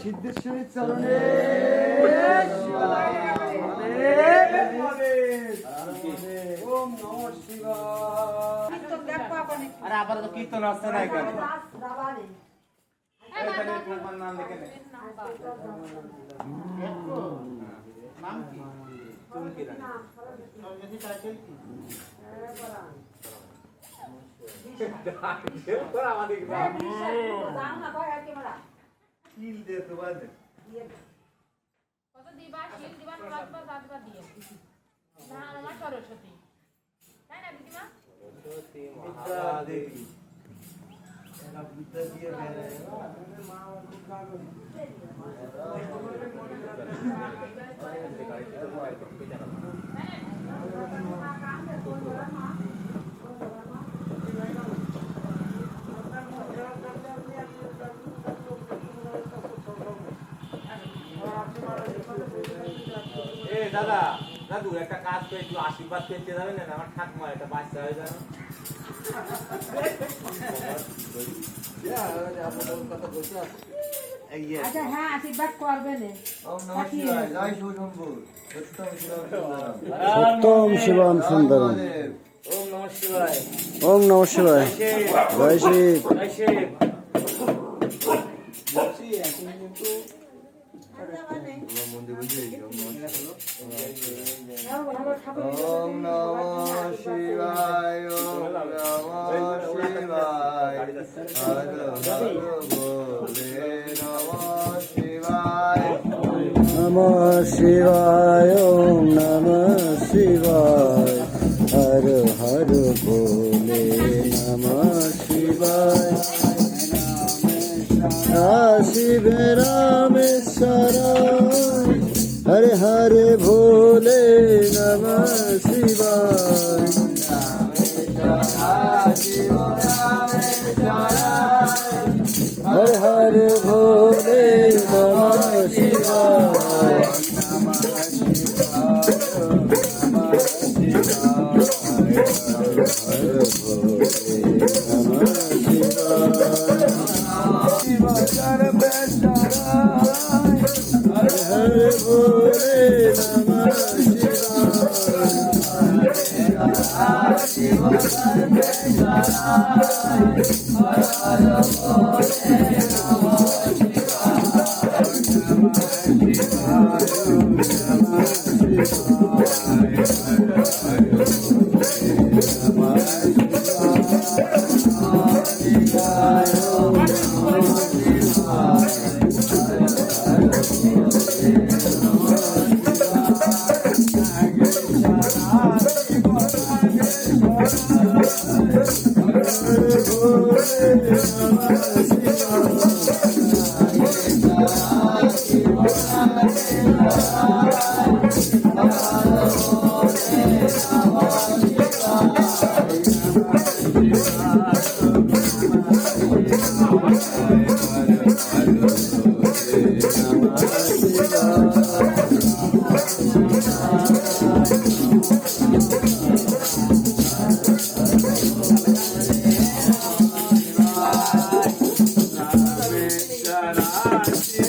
সিদ্ধেশ্বরীর চরণে আরে আবার তো কীর্তন আসছে না এখানে নাম কি কত দিবা শিল দিবা রাতবার রাতবার দিয়ে না আমার সরস্বতী তাই না দিদিমা সরস্বতী মহাদেবী এরা বিদ্যা দিয়ে দাদা দাদু একটা কাজ করে একটু আশীর্বাদ পেতে যাবেন না আমার ঠাকুমা একটা বাচ্চা হয়ে যাবে আচ্ছা হ্যাঁ আশীর্বাদ করবেন সত্যম শিবম সুন্দরম ওম নমঃ শিবায় ওম নম শিবায় জয় শিব জয় শিব ওম নমঃ শিবায় ওম নমঃ শিবায় হর হর ভোলে নমঃ শিবায় নমঃ শিবায় ওম নমঃ শিবায় হর হর ভোলে নমঃ শিবায় শিব রামেশ্বর हरे हरे भोले नमः शिवाय हरे हरे भोले नमः शिवाय हरे भोले नमः शिवाय हरे भोले नमः Shara